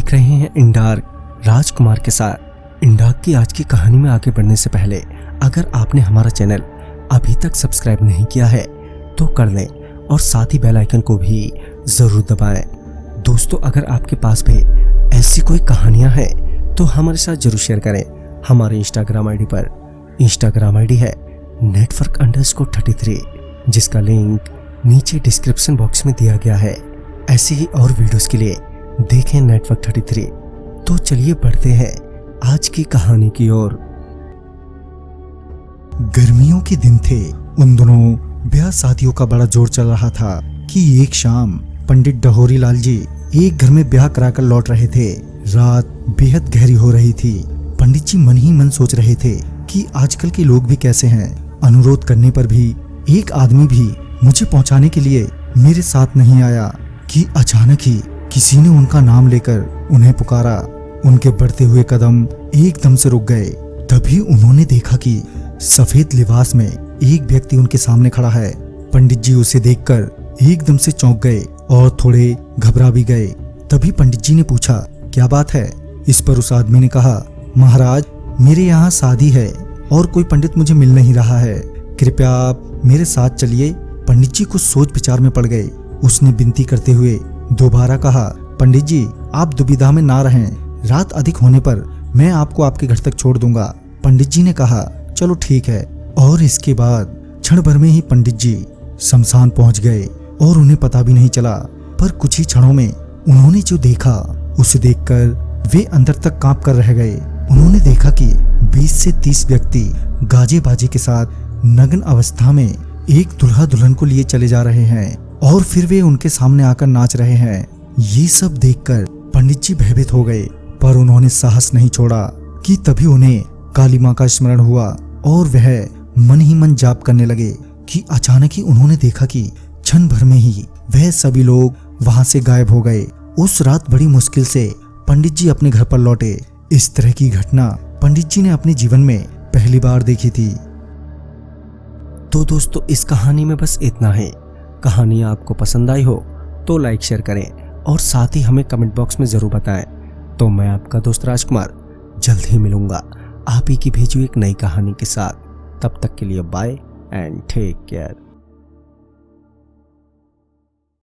देख रहे हैं इंडार्क राजकुमार के साथ। इंडार्क की आज की कहानी में आगे बढ़ने से पहले अगर आपने हमारा चैनल अभी तक सब्सक्राइब नहीं किया है तो कर लें और साथ ही बेल आइकन को भी जरूर दबाएं। दोस्तों, अगर आपके पास भी ऐसी कोई कहानियां हैं तो हमारे साथ जरूर शेयर करें। हमारे इंस्टाग्राम आईडी पर इंस्टाग्राम आईडी है network_33, जिसका लिंक नीचे डिस्क्रिप्शन बॉक्स में दिया गया है। ऐसे ही और वीडियोस के लिए देखें network33। तो चलिए बढ़ते हैं आज की कहानी की ओर। गर्मियों के दिन थे। उन दिनों ब्याह शादियों का बड़ा जोर चल रहा था कि एक शाम पंडित डहोरी लाल जी एक घर में ब्याह कराकर लौट रहे थे। रात बेहद गहरी हो रही थी। पंडित जी मन ही मन सोच रहे थे कि आजकल के लोग भी कैसे हैं। अनुरोध करने पर भी एक आदमी भी मुझे पहुंचाने के लिए मेरे साथ नहीं आया कि अचानक ही किसी ने उनका नाम लेकर उन्हें पुकारा। उनके बढ़ते हुए कदम एकदम से रुक गए। तभी उन्होंने देखा कि सफेद लिबास में एक व्यक्ति उनके सामने खड़ा है। पंडित जी उसे देखकर एकदम से चौंक गए और थोड़े घबरा भी गए। तभी पंडित जी ने पूछा, क्या बात है? इस पर उस आदमी ने कहा, महाराज, मेरे यहाँ शादी है और कोई पंडित मुझे मिल नहीं रहा है, कृपया आप मेरे साथ चलिए। पंडित जी कुछ सोच विचार में पड़ गए। उसने विनती करते हुए दोबारा कहा, पंडित जी, आप दुविधा में ना रहें, रात अधिक होने पर मैं आपको आपके घर तक छोड़ दूंगा। पंडित जी ने कहा, चलो ठीक है। और इसके बाद क्षण भर में ही पंडित जी शमशान पहुंच गए और उन्हें पता भी नहीं चला। पर कुछ ही क्षणों में उन्होंने जो देखा उसे देखकर वे अंदर तक कांप कर रह गए। उन्होंने देखा कि 20 से 30 व्यक्ति गाजे बाजे के साथ नग्न अवस्था में एक दुल्हा दुल्हन को लिए चले जा रहे हैं और फिर वे उनके सामने आकर नाच रहे हैं। ये सब देखकर पंडित जी भयभीत हो गए, पर उन्होंने साहस नहीं छोड़ा कि तभी उन्हें काली मां का स्मरण हुआ और वह मन ही मन जाप करने लगे कि अचानक ही उन्होंने देखा कि क्षण भर में ही वह सभी लोग वहां से गायब हो गए। उस रात बड़ी मुश्किल से पंडित जी अपने घर पर लौटे। इस तरह की घटना पंडित जी ने अपने जीवन में पहली बार देखी थी। तो दोस्तों, इस कहानी में बस इतना है। कहानी आपको पसंद आई हो तो लाइक शेयर करें और साथ ही हमें कमेंट बॉक्स में जरूर बताएं। तो मैं आपका दोस्त राजकुमार जल्द ही मिलूंगा आप ही की भेजी एक नई कहानी के साथ। तब तक के लिए बाय एंड टेक केयर।